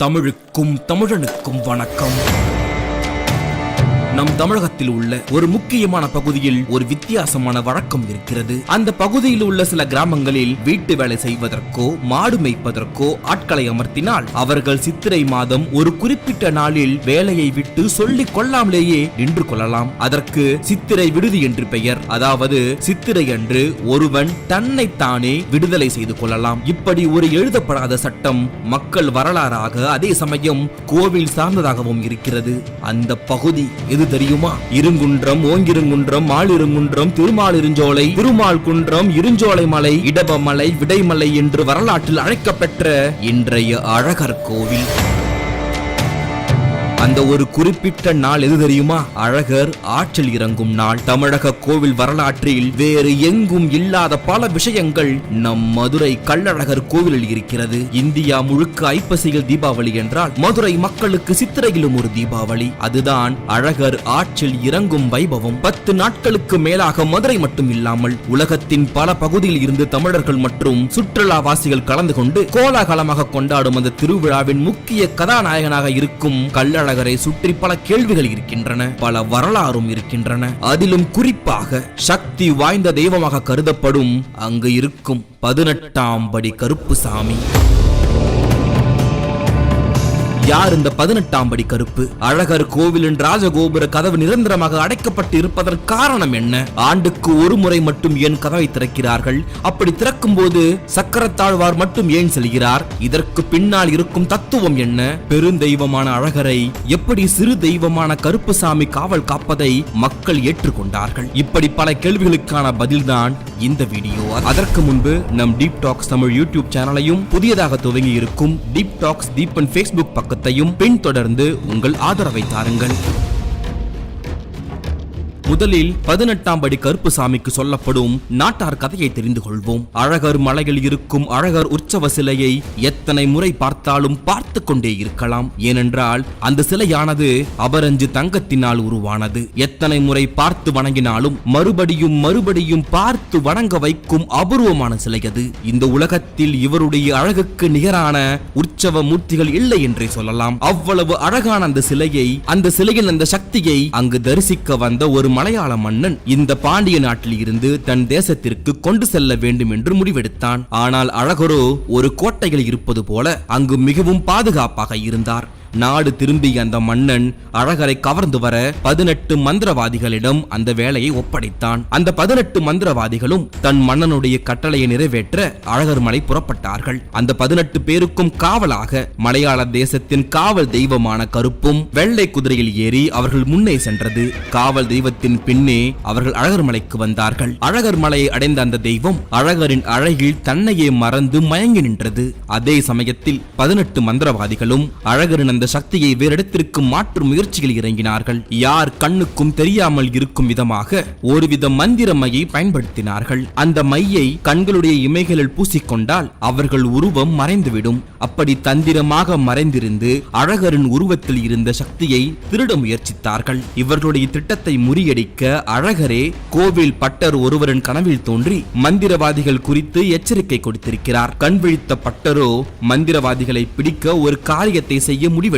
தமிழுக்கும் தமிழனுக்கும் வணக்கம். நம் தமிழகத்தில் உள்ள ஒரு முக்கியமான பகுதியில் ஒரு வித்தியாசமான வழக்கம் இருக்கிறது. அந்த பகுதியில் உள்ள சில கிராமங்களில் வீட்டு வேலை செய்வதற்கோ மாடு மேய்ப்பதற்கோ ஆட்களை அமர்த்தினால் அவர்கள் சித்திரை மாதம் ஒரு குறிப்பிட்ட நாளில் வேலையை விட்டு சொல்லிக் கொள்ளாமலேயே நின்று கொள்ளலாம். அதற்கு சித்திரை விடுதி என்று பெயர். அதாவது சித்திரை அன்று ஒருவன் தன்னைத்தானே விடுதலை செய்து கொள்ளலாம். இப்படி ஒரு எழுதப்படாத சட்டம் மக்கள் வரலாறாக அதே சமயம் கோவில் சார்ந்ததாகவும் இருக்கிறது. அந்த பகுதி எது தெரியுமா? இருங்குன்றம், ஓங்கிருங்குன்றம், மாலிருங்குன்றம், திருமாலிருஞ்சோலை, திருமால் குன்றம், இருஞ்சோலை மலை, இடபமலை, விடைமலை என்று வரலாற்றில் அழைக்கப்பெற்ற இன்றைய அழகர் கோவில். அந்த ஒரு குறிப்பிட்ட நாள் எது தெரியுமா? அழகர் ஆற்றில் இறங்கும் நாள். தமிழக கோவில் வரலாற்றில் வேறு எங்கும் இல்லாத பல விஷயங்கள் நம் மதுரை கள்ளழகர் கோவிலில் இருக்கிறது. இந்தியா முழுக்க ஐப்பசியில் தீபாவளி என்றால் மதுரை மக்களுக்கு சித்திரையிலும் ஒரு தீபாவளி. அதுதான் அழகர் ஆற்றில் இறங்கும் வைபவம். 10 நாட்களுக்கு மேலாக மதுரை மட்டும் இல்லாமல் உலகத்தின் பல பகுதியில் இருந்து தமிழர்கள் மற்றும் சுற்றுலாவாசிகள் கலந்து கொண்டு கோலாகலமாக கொண்டாடும் அந்த திருவிழாவின் முக்கிய கதாநாயகனாக இருக்கும் கள்ளழகர் சுற்றி பல கேள்விகள் இருக்கின்றன, பல வரலாறும் இருக்கின்றன. அதிலும் குறிப்பாக சக்தி வாய்ந்த தெய்வமாக கருதப்படும் அங்கு இருக்கும் 18ஆம் படி கருப்புசாமி. யார் இந்த 18ஆம் படி கருப்பு? அழகர் கோவிலின் ராஜகோபுர கதவு நிரந்தரமாக அடைக்கப்பட்டு இருப்பதற்கு காரணம் என்ன? ஆண்டுக்கு ஒரு முறை மட்டும் ஏன் கதவை திறக்கிறார்கள்? அப்படி திறக்கும் போது சக்கரத்தாழ்வார் மட்டும் ஏன் செல்கிறார்? இதற்கு பின்னால் இருக்கும் தத்துவம் என்ன? பெருந்தெய்வமான அழகரை எப்படி சிறு தெய்வமான கருப்புசாமி காவல் காப்பதை மக்கள் ஏற்றுக்கொண்டார்கள்? இப்படி பல கேள்விகளுக்கான பதில்தான் இந்த வீடியோ. அதற்கு முன்பு நம் டீப் டாக்ஸ் தமிழ் யூடியூப் சேனலையும் புதியதாக துவங்கி இருக்கும் டீப் டாக்ஸ் தீபன் ஃபேஸ்புக் பக்கத்தையும் பின்தொடர்ந்து உங்கள் ஆதரவை தாருங்கள். முதலில் 18ஆம் படி கருப்புசாமிக்கு சொல்லப்படும் நாட்டார் கதையை தெரிந்து கொள்வோம். அழகர் மலையில் இருக்கும் அழகர் உற்சவ சிலையை எத்தனை முறை பார்த்தாலும் பார்த்து கொண்டே இருக்கலாம். ஏனென்றால் அந்த சிலையானது அபரஞ்சு தங்கத்தினால் உருவானது. எத்தனை முறை பார்த்து வணங்கினாலும் மறுபடியும் மறுபடியும் பார்த்து வணங்க வைக்கும் அபூர்வமான சிலை அது. இந்த உலகத்தில் இவருடைய அழகுக்கு நிகரான உற்சவ மூர்த்திகள் இல்லை என்றே சொல்லலாம். அவ்வளவு அழகான அந்த சிலையை, அந்த சிலையின் அந்த சக்தியை அங்கு தரிசிக்க வந்த ஒரு மலையாள மன்னன் இந்த பாண்டிய நாட்டில் இருந்து தன் தேசத்திற்கு கொண்டு செல்ல வேண்டும் என்று முடிவெடுத்தான். ஆனால் அழகரோ ஒரு கோட்டையில் இருப்பது போல அங்கு மிகவும் பாதுகாப்பாக இருந்தார். நாடு திரும்பிய அந்த மன்னன் அழகரை கவர்ந்து வர 18 மந்திரவாதிகளிடம் அந்த வேலையை ஒப்படைத்தான். அந்த 18 மந்திரவாதிகளும் தன் மன்னனுடைய கட்டளையை நிறைவேற்ற அழகர் மலை புறப்பட்டார்கள். அந்த 18 பேருக்கும் காவலாக மலையாள தேசத்தின் காவல் தெய்வமான கருப்பும் வெள்ளை குதிரையில் ஏறி அவர்கள் முன்னே சென்றது. காவல் தெய்வத்தின் பின்னே அவர்கள் அழகர் மலைக்கு வந்தார்கள். அழகர் மலையை அடைந்த அந்த தெய்வம் அழகரின் அழகில் தன்னையே மறந்து மயங்கி நின்றது. அதே சமயத்தில் 18 மந்திரவாதிகளும் அழகரின் சக்தியை வேறிடத்திற்கு மாற்றும் முயற்சிகள் இறங்கினார்கள். யார் கண்ணுக்கும் தெரியாமல் இருக்கும் விதமாக ஒருவித மந்திர மையை பயன்படுத்தினார்கள். அந்த மையை கண்களுடைய இமைகளில் பூசிக்கொண்டால் அவர்கள் உருவம் மறைந்துவிடும். அப்படி தந்திரமாக மறைந்திருந்து அழகரின் உருவத்தில் இருந்த சக்தியை திருட முயற்சித்தார்கள். இவர்களுடைய திட்டத்தை முறியடிக்க அழகரே கோவில் பட்டர் ஒருவரின் கனவில் தோன்றி மந்திரவாதிகள் குறித்து எச்சரிக்கை கொடுத்திருக்கிறார். கண் விழித்த பட்டரோ மந்திரவாதிகளை பிடிக்க ஒரு காரியத்தை செய்ய முடிவெடுத்தார்.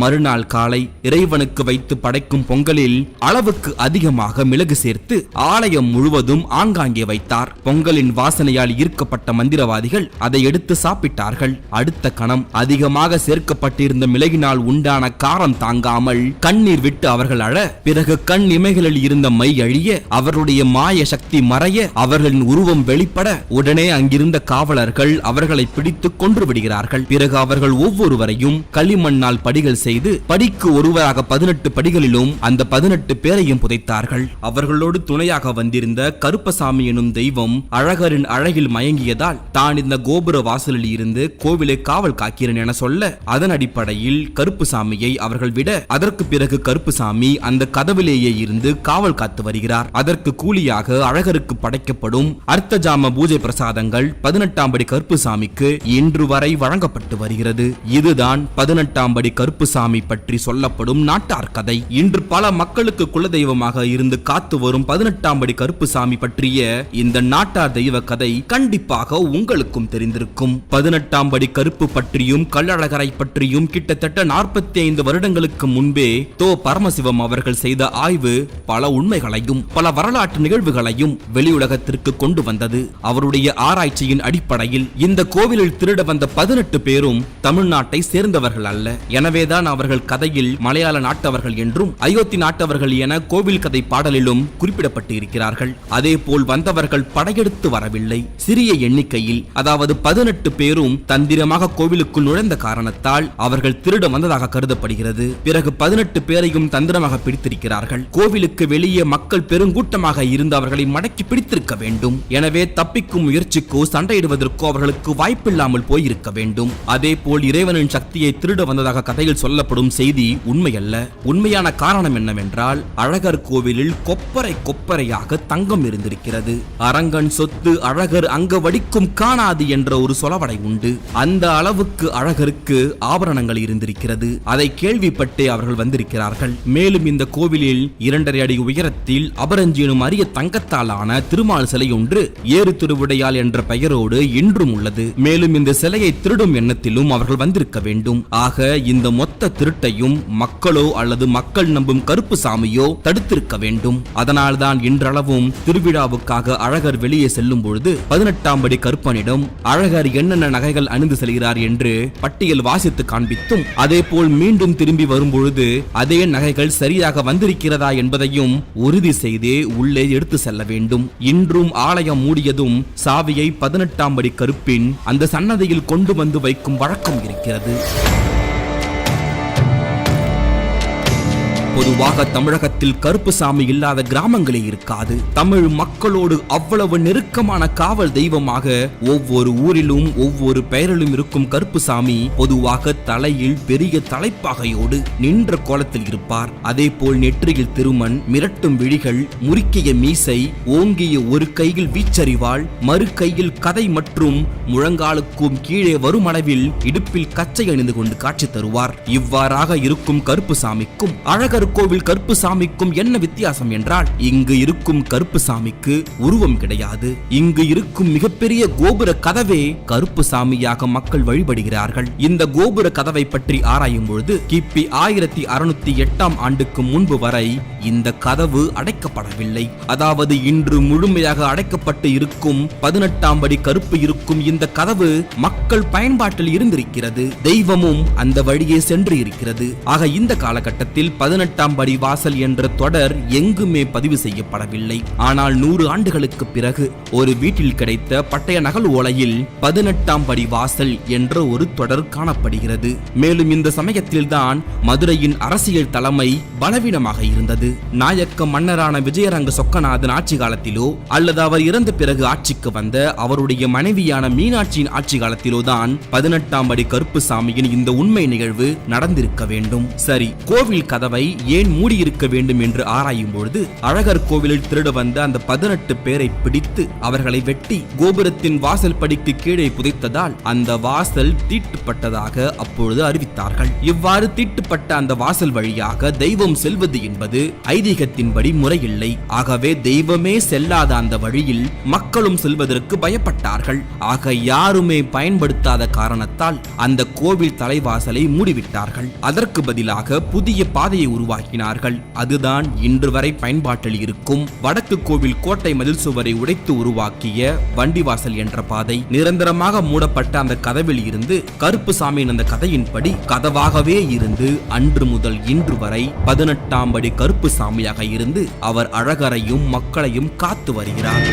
மறுநாள் காலை இறைவனுக்கு வைத்து படைக்கும் பொங்கலில் அளவுக்கு அதிகமாக மிளகு சேர்த்து ஆலயம் முழுவதும் ஆங்காங்கே வைத்தார். பொங்கலின் வாசனையால் ஈர்க்கப்பட்ட மந்திரவாதிகள் அதை எடுத்து சாப்பிட்டார்கள். அடுத்த கணம் அதிகமாக சேர்க்கப்பட்டிருந்த மிளகினால் உண்டான காரம் தாங்காமல் கண்ணீர் விட்டு அவர்கள் அழ, பிறகு கண் இமைகளில் இருந்த மை அழிய, அவர்களுடைய மாய சக்தி மறைய, அவர்களின் உருவம் வெளிப்பட உடனே அங்கிருந்த காவலர்கள் அவர்களை பிடித்து கொன்று விடுகிறார்கள். பிறகு அவர்கள் ஒவ்வொருவரையும் களிமண்ணால் படிகள் செய்து படிக்கு ஒருவராக 18 படிகளிலும் அந்த 18 பேரையும் புதைத்தார்கள். அவர்களோடு துணையாக வந்திருந்த கருப்பசாமி எனும் தெய்வம் அழகரின் அழகில் மயங்கியதால் தான் இந்த கோபுர வாசலில் இருந்து கோவிலை காவல் காக்கிறேன் என சொல்ல, அதன் அடிப்படையில் கருப்புசாமியை அவர்கள் விட, அதற்கு பிறகு கருப்புசாமி அந்த கதவிலேயே இருந்து காவல் காத்து வருகிறார். அதற்கு கூலியாக அழகருக்கு படைக்கப்படும் அர்த்தஜாம பூஜை பிரசாதங்கள் 18ஆம் படி கருப்புசாமிக்கு இன்று வரை வழங்கப்பட்டு வருகிறது. இதுதான் 18ஆம் படி கருப்புசாமி பற்றி சொல்லப்படும் நாட்டார் கதை. இன்று பல மக்களுக்கு குலதெய்வமாக இருந்து காத்து வரும் 18ஆம் படி கருப்புசாமி பற்றிய இந்த நாட்டார் தெய்வ கதை கண்டிப்பாக உங்களுக்கும் தெரிந்திருக்கும். 18ஆம் படி கருப்பு பற்றியும் கள்ளழகரை பற்றியும் கிட்டத்தட்ட 45 வருடங்களுக்கு முன்பே பரமசிவம் அவர்கள் செய்த ஆய்வு பல உண்மைகளையும் பல வரலாற்று நிகழ்வுகளையும் வெளியுலகத்திற்கு கொண்டு வந்தது. அவருடைய ஆராய்ச்சியின் அடிப்படையில் இந்த கோவிலில் திருட வந்த 18 பேரும் தமிழ்நாட்டை சேர்ந்தவர்கள் அல்ல. எனவேதான் அவர்கள் கதையில் மலையாள நாட்டவர்கள் என்றும் அயோத்தி நாட்டவர்கள் என கோவில் கதை பாடலிலும் குறிப்பிடப்பட்டு இருக்கிறார்கள். அதே போல் வந்தவர்கள் படையெடுத்து வரவில்லை. சிறிய எண்ணிக்கையில், அதாவது 18 பேரும் தந்திரமாக கோவிலுக்குள் நுழைந்த காரணத்தால் அவர்கள் திருட வந்ததாக கருதப்படுகிறது. பிறகு 18 பேரையும் தந்திரமாக பிடித்திருக்கிறார்கள். கோவிலுக்கு வெளியே மக்கள் பெருங்கூட்டமாக இருந்து அவர்களை மடக்கி பிடித்திருக்க வேண்டும். எனவே தப்பிக்கும் முயற்சிக்கோ சண்டையிடுவதற்கோ அவர்களுக்கு வாய்ப்பில்லாமல் போயிருக்க வேண்டும். அதே போல் இறைவனின் சக்தியை திருட வந்ததாக கதையில் சொல்லப்படும் செய்தி உண்மையல்ல. உண்மையான காரணம் என்னவென்றால், அழகர் கோவிலில் கொப்பரை கொப்பரையாக தங்கம் இருந்திருக்கிறது. அரங்கன் சொத்து அழகர் அங்க வடிக்கும் காணாது என்ற ஒரு சொலவடை உண்டு. அந்த அளவுக்கு அழகருக்கு ஆபரணங்கள் இருந்திருக்கிறது. அதை கேள்விப்பட்டே அவர்கள் வந்திருக்கிறார்கள். மேலும் இந்த கோவிலில் 2.5 அடி உயரத்தில் அபரஞ்சினும் அரிய தங்கத்தாலான திருமால் சிலை ஒன்று ஏறு திருவிடையால் என்ற பெயரோடு இன்றும் உள்ளது. மேலும் இந்த சிலையை திருடும் எண்ணத்திலும் அவர்கள் வந்திருக்க வேண்டும். ஆக இந்த மொத்த திருட்டையும் மக்களோ அல்லது மக்கள் நம்பும் கருப்புசாமியோ தடுத்திருக்க வேண்டும். அதனால்தான் இன்றளவும் திருவிழாவுக்காக அழகர் வெளியே செல்லும் பொழுது 18ஆம் படி கருப்பனிடம் அழகர் என்னென்ன நகைகள் அணிந்து செல்கிறார் என்று பட்டியல் வாசித்து காண்பித்தும், அதே போல் மீண்டும் திரும்பி வரும் பொழுது அதே நகைகள் சரியாக வந்திருக்கிறதா என்பதையும் உறுதி செய்தே உள்ளே எடுத்து செல்ல வேண்டும். இன்றும் ஆலயம் மூடியதும் சாவியை 18ஆம் படி கருப்பின் அந்த சன்னதியில் கொண்டு வந்து வைக்கும் வழக்கம் இருக்கிறது. பொதுவாக தமிழகத்தில் கருப்புசாமி இல்லாத கிராமங்களே இருக்காது. தமிழ் மக்களோடு அவ்வளவு நெருக்கமான காவல் தெய்வமாக ஒவ்வொரு ஊரிலும் ஒவ்வொரு பெயரிலும் இருக்கும் கருப்புசாமி பொதுவாக தலையில் பெரிய தலைப்பாகையோடு நின்ற கோலத்தில் இருப்பார். அதே போல் நெற்றியில் திருமண், மிரட்டும் விழிகள், முறுக்கிய மீசை, ஓங்கிய ஒரு கையில் வீச்சறிவாள், மறு கையில் கதை மற்றும் முழங்காலுக்கும் கீழே வரும் அளவில் இடுப்பில் கச்சை அணிந்து கொண்டு காட்சி தருவார். இவ்வாறாக இருக்கும் கருப்புசாமிக்கும் அழகர் கோவில் கருப்புசாமிக்கும் என்ன வித்தியாசம் என்றால், இங்கு இருக்கும் கருப்புசாமிக்கு உருவம் கிடையாது. இங்கு இருக்கும் மிகப்பெரிய கோபுர கதவே கருப்புசாமியாக மக்கள் வழிபடுகிறார்கள். இந்த கோபுர கதவை பற்றி ஆராயும் பொழுது கிபி 1608ஆம் ஆண்டுக்கு முன்பு வரை இந்த கதவு அடைக்கப்படவில்லை. அதாவது இன்று முழுமையாக அடைக்கப்பட்டு இருக்கும் 18ஆம் படி கருப்பு இருக்கும் இந்த கதவு மக்கள் பயன்பாட்டில் இருந்திருக்கிறது. தெய்வமும் அந்த வழியே சென்று இருக்கிறது. ஆக இந்த காலகட்டத்தில் 18ஆம் படி வாசல் என்ற தொடர் எங்குமே பதிவு செய்யப்படவில்லை. ஆனால் 100 ஆண்டுகளுக்கு பிறகு ஒரு வீட்டில் கிடைத்த பட்டய நகல் ஓலையில் 18ஆம் படி வாசல் என்ற ஒரு தொடர் காணப்படுகிறது. மேலும் இந்த சமயத்தில்தான் மதுரையின் அரசியல் தலைமை பலவீனமாக இருந்தது. நாயக்க மன்னரான விஜயரங்க சொக்கநாதன் ஆட்சி காலத்திலோ அல்லது அவர் இறந்த பிறகு ஆட்சிக்கு வந்த அவருடைய மனைவியான மீனாட்சியின் ஆட்சி காலத்திலோ தான் 18ஆம் படி கருப்புசாமியின் இந்த உண்மை நிகழ்வு நடந்திருக்க வேண்டும். சரி, கோவில் கதவை ஏன் மூடியிருக்க வேண்டும் என்று ஆராயும் பொழுது அழகர் கோவிலில் திருட வந்த அந்த 18 பேரை பிடித்து அவர்களை வெட்டி கோபுரத்தின் வாசல் படிக்கு கீழே புதைத்ததால் அந்த வாசல் தீட்டுப்பட்டதாக அப்பொழுது அறிவித்தார்கள். இவ்வாறு தீட்டுப்பட்ட அந்த வாசல் வழியாக தெய்வம் செல்வது என்பது ஐதீகத்தின்படி முறையில்லை. ஆகவே தெய்வமே செல்லாத அந்த வழியில் மக்களும் செல்வதற்கு பயப்பட்டார்கள். ஆக யாருமே பயன்படுத்தாத காரணத்தால் அந்த கோவில் தலைவாசலை மூடிவிட்டார்கள். அதற்கு பதிலாக புதிய பாதையை உருவாக்கினார்கள். அதுதான் இன்று வரை பயன்பாட்டில் இருக்கும் வடக்கு கோவில் கோட்டை மதில் சுவரை உடைத்து உருவாக்கிய வண்டிவாசல் என்ற பாதை. நிரந்தரமாக மூடப்பட்ட அந்த கதவில் இருந்து கருப்புசாமியின் அந்த கதையின்படி கதவாகவே இருந்து அன்று முதல் இன்று வரை 18ஆம் படி கருப்புசாமியாக இருந்து அவர் அழகரையும் மக்களையும் காத்து வருகிறார்.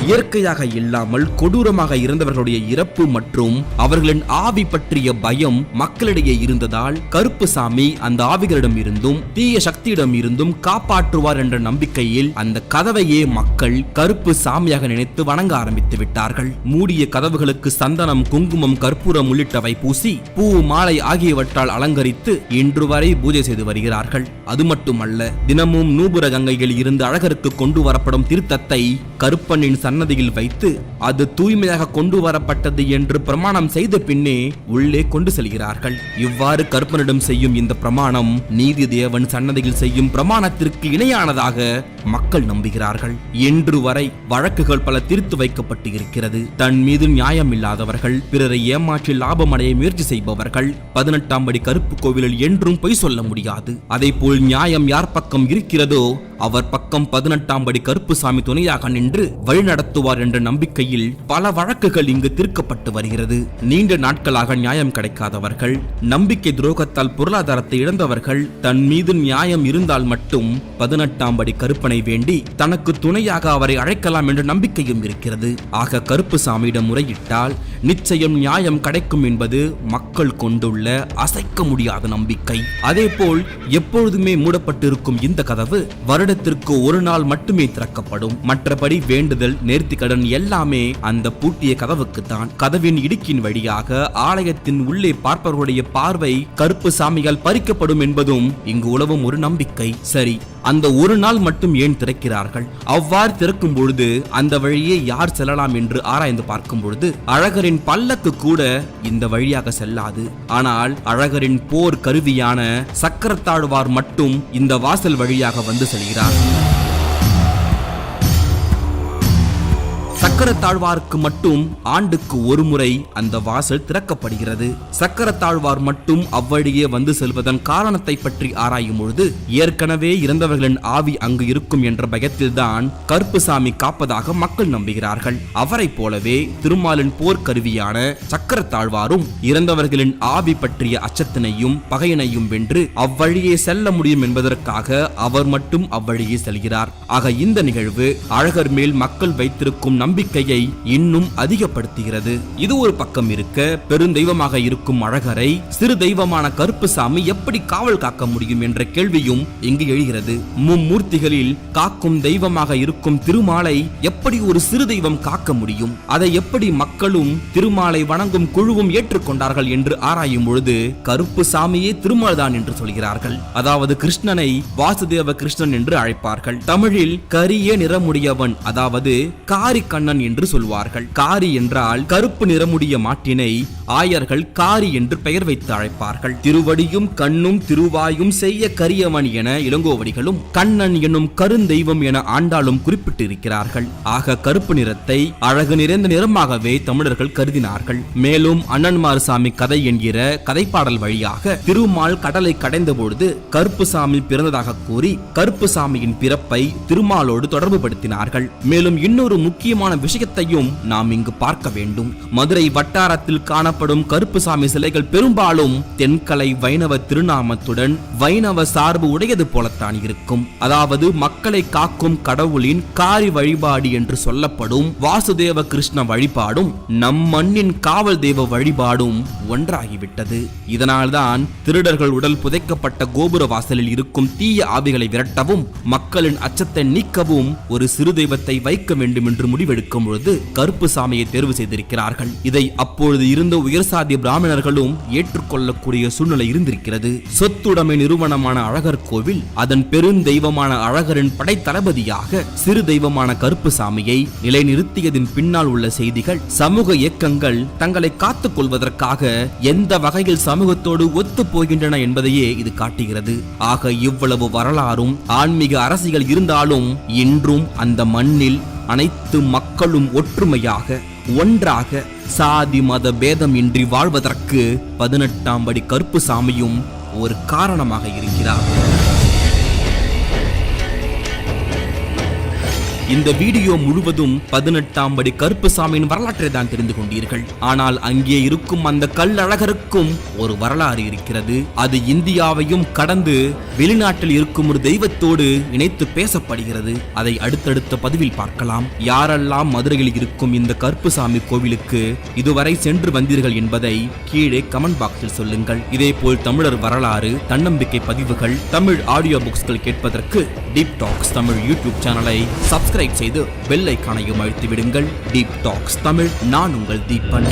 இயற்கையாக இல்லாமல் கொடூரமாக இருந்தவர்களுடைய இறப்பு மற்றும் அவர்களின் ஆவி பற்றிய பயம் மக்களிடையே இருந்ததால் கருப்புசாமி அந்த ஆவிகளிடம் இருந்தும் தீய சக்தியிடம் இருந்தும் காப்பாற்றுவார் என்ற நம்பிக்கையில் அந்த கதவையே மக்கள் கருப்பு சாமியாக நினைத்து வணங்க ஆரம்பித்து விட்டார்கள். மூடிய கதவுகளுக்கு சந்தனம், குங்குமம், கற்பூரம் உள்ளிட்டவை பூசி பூ, மாலை ஆகியவற்றால் அலங்கரித்து இன்று வரை பூஜை செய்து வருகிறார்கள். அது மட்டுமல்ல, தினமும் நூபுர கங்கையில் இருந்து அழகருக்கு கொண்டு வரப்படும் தீர்த்தத்தை கருப்பனின் சன்னதியில் சன்னதியில் வைத்து அது தூய்மையாக கொண்டு வரப்பட்டது என்று பிரமாணம் செய்த பின்னே உள்ளே கொண்டு செல்கிறார்கள். இவ்வாறு கற்பனிடம் செய்யும் இந்த பிரமாணம் நீதி தேவன் சன்னதியில் செய்யும் பிரமாணத்திற்கு இணையானதாக மக்கள் நம்புகிறார்கள். இன்று வரை வழக்குகள் பல தீர்த்து வைக்கப்பட்டு இருக்கிறது. தன் மீது நியாயம் இல்லாதவர்கள், பிறரை ஏமாற்றி லாபம் அடைய முயற்சி செய்பவர்கள் 18ஆம் படி கருப்பு கோவிலில் என்றும் பொய் சொல்ல முடியாது. அதே போல் நியாயம் யார் பக்கம் இருக்கிறதோ அவர் பக்கம் 18ஆம் படி கருப்புசாமி துணையாக நின்று வழிநடத்துவார் என்ற நம்பிக்கையில் பல வழக்குகள் இங்கு தீர்க்கப்பட்டு வருகிறது. நீண்ட நாட்களாக நியாயம் கிடைக்காதவர்கள், நம்பிக்கை துரோகத்தால் பொருளாதாரத்தை இழந்தவர்கள் தன் மீது நியாயம் இருந்தால் மட்டும் 18ஆம் படி கருப்பனை வேண்டி தனக்கு துணையாக அவரை அழைக்கலாம் என்ற நம்பிக்கையும் இருக்கிறது. ஆக கருப்புசாமியிடம் முறையிட்டால் நிச்சயம் நியாயம் கிடைக்கும் என்பது மக்கள் கொண்டுள்ள அசைக்க முடியாத நம்பிக்கை. அதேபோல் எப்பொழுதுமே மூடப்பட்டிருக்கும் இந்த கதவு வருடத்திற்கு ஒரு நாள் மட்டுமே திறக்கப்படும். மற்றபடி வேண்டுதல், நேர்த்திக்கடன் எல்லாமே அந்த பூட்டிய கதவுக்குத்தான். கதவின் இடுக்கின் வழியாக ஆலயத்தின் உள்ளே பார்ப்பவர்களுடைய பார்வை கருப்புசாமியால் பறிக்கப்படும் என்பதும் இங்கு உலவும் ஒரு நம்பிக்கை. சரி, அந்த ஒரு நாள் மட்டும் ஏன் திறக்கிறார்கள்? அவ்வாறு திறக்கும் பொழுது அந்த வழியே யார் செல்லலாம் என்று ஆராய்ந்து பார்க்கும் பொழுது அழகரின் பல்லக்கு கூட இந்த வழியாக செல்லாது. ஆனால் அழகரின் போர் கருவியான சக்கரத்தாழ்வார் மட்டும் இந்த வாசல் வழியாக வந்து செல்கிறார். சக்கரத்தாழ்வாருக்கு மட்டும் ஆண்டுக்கு ஒரு முறை அந்த வாசல் திறக்கப்படுகிறது. சக்கரத்தாழ்வார் மட்டும் அவ்வழியே வந்து செல்வதன் காரணத்தை பற்றி ஆராயும் பொழுது ஏற்கனவே இறந்தவர்களின் ஆவி அங்கு இருக்கும் என்ற பயத்தில்தான் கருப்புசாமி காப்பதாக மக்கள் நம்புகிறார்கள். அவரை போலவே திருமாலின் போர்க்கருவியான சக்கரத்தாழ்வாரும் இறந்தவர்களின் ஆவி பற்றிய அச்சத்தினையும் பகையினையும் வென்று அவ்வழியே செல்ல முடியும் என்பதற்காக அவர் மட்டும் அவ்வழியே செல்கிறார். ஆக இந்த நிகழ்வு அழகர் மேல் மக்கள் வைத்திருக்கும் நம்பிக்கையை இன்னும் அதிகப்படுத்துகிறது. இது ஒரு பக்கம் இருக்க, பெருந்தெய்வமாக இருக்கும் அழகரை சிறு தெய்வமான கருப்புசாமி எப்படி காவல் காக்க முடியும் என்ற கேள்வியும் இங்கு எழுகிறது. மும்மூர்த்திகளில் காக்கும் தெய்வமாக இருக்கும் திருமாலை எப்படி ஒரு சிறு தெய்வம் காக்க முடியும்? அதை எப்படி மக்களும் திருமாலை வணங்கும் குழுவும் ஏற்றுக்கொண்டார்கள் என்று ஆராயும் பொழுது கருப்புசாமியே திருமால் தான் என்று சொல்கிறார்கள். அதாவது கிருஷ்ணனை வாசுதேவ கிருஷ்ணன் என்று அழைப்பார்கள். தமிழில் கரிய நிறமுடையவன், அதாவது காரி கண்ணன் என்று சொல்வார்கள். காரி என்றால் கருப்பு நிறமுடைய மாட்டினை ஆயர்கள் காரி என்று பெயர் வைத்து அழைப்பார்கள். திருவடியும் கண்ணும் திருவாயும் செய்ய கரியவன் என இளங்கோவடிகளும் கண்ணன் என்னும் கருந்தெய்வம் என ஆண்டாலும் குறிப்பிட்டிருக்கிறார்கள். ஆக கருப்பு நிறத்தை அழகு நிறைந்த நிறமாகவே தமிழர்கள் கருதினார்கள். மேலும் அண்ணன்மார்சாமி கதை என்கிற கதைப்பாடல் வழியாக திருமால் கடலை கடைந்த பொழுது கருப்புசாமி பிறந்ததாக கூறி கருப்புசாமியின் பிறப்பை திருமாலோடு தொடர்பு படுத்தினார்கள். மேலும் இன்னொரு முக்கியமான விஷயத்தையும் நாம் இங்கு பார்க்க வேண்டும். மதுரை வட்டாரத்தில் காணப்படும் கருப்புசாமி சிலைகள் பெரும்பாலும் தென்கலை வைணவ திருநாமத்துடன் வைணவ சார்பு உடையது போலத்தான் இருக்கும். அதாவது மக்களை காக்கும் கடவுளின் காரி வழிபாடு என்று சொல்லப்படும் வாசுதேவ கிருஷ்ண வழிபாடும் நம் மண்ணின் காவல் தெய்வ வழிபாடும் ஒன்றாகிவிட்டது. இதனால்தான் திருடர்கள் உடல் புதைக்கப்பட்ட கோபுர வாசலில் இருக்கும் தீய ஆவிகளை விரட்டவும் மக்களின் அச்சத்தை நீக்கவும் ஒரு சிறு தெய்வத்தை வைக்க வேண்டும் என்று முடிவெடுக்கும் பொழுது கருப்புசாமியை தேர்வு செய்திருக்கிறார்கள். இதை அப்பொழுது இருந்த உயர்சாதிய பிராமணர்களும் ஏற்றுக்கொள்ளக்கூடிய சூழ்நிலை இருந்திருக்கிறது. சொத்துடைமை நிறுவனமான அழகர் கோவில் அதன் பெருந்தெய்வமான அழகரின் படைத்தளபதியாக சிறு தெய்வமான கருப்புசாமியை நிலைநிறுத்தியதின் பின்னால் உள்ள செய்திகள் சமூக இயக்கங்கள் தங்களை காத்துக் கொள்வதற்காக எந்த வகையில் சமூகத்தோடு ஒத்து போகின்றன என்பதையே இது காட்டுகிறது. ஆக இவ்வளவு வரலாறும் ஆன்மீக அரசியல் இருந்தாலும் இன்றும் அந்த மண்ணில் அனைத்து மக்களும் ஒற்றுமையாக ஒன்றாக சாதி மத பேதம் இன்றி வாழ்வதற்கு 18ஆம் படி கருப்புசாமியும் ஒரு காரணமாக இருக்கிறார். இந்த வீடியோ முழுவதும் 18ஆம் படி கருப்புசாமியின் வரலாற்றை தான் தெரிந்து கொண்டீர்கள். ஆனால் அங்கே இருக்கும் அந்த கல்லழகருக்கும் ஒரு வரலாறு இருக்கிறது. அது இந்தியாவையும் கடந்து வெளிநாட்டில் இருக்கும் ஒரு தெய்வத்தோடு இணைத்து பேசப்படுகிறது. அதை அடுத்தடுத்த பதிவில் பார்க்கலாம். யாரெல்லாம் மதுரையில் இருக்கும் இந்த கருப்புசாமி கோவிலுக்கு இதுவரை சென்று வந்தீர்கள் என்பதை கீழே கமெண்ட் பாக்ஸில் சொல்லுங்கள். இதேபோல் தமிழர் வரலாறு, தன்னம்பிக்கை பதிவுகள், தமிழ் ஆடியோ புக்ஸ்கள் கேட்பதற்கு டீப் டாக்ஸ் தமிழ் யூடியூப் சேனலை சப்ஸ்கிரைப் செய்து பெல் ஐகானையும் அழுத்தி விடுங்கள். டீப் டாக்ஸ் தமிழ், நான் உங்கள் தீபன்.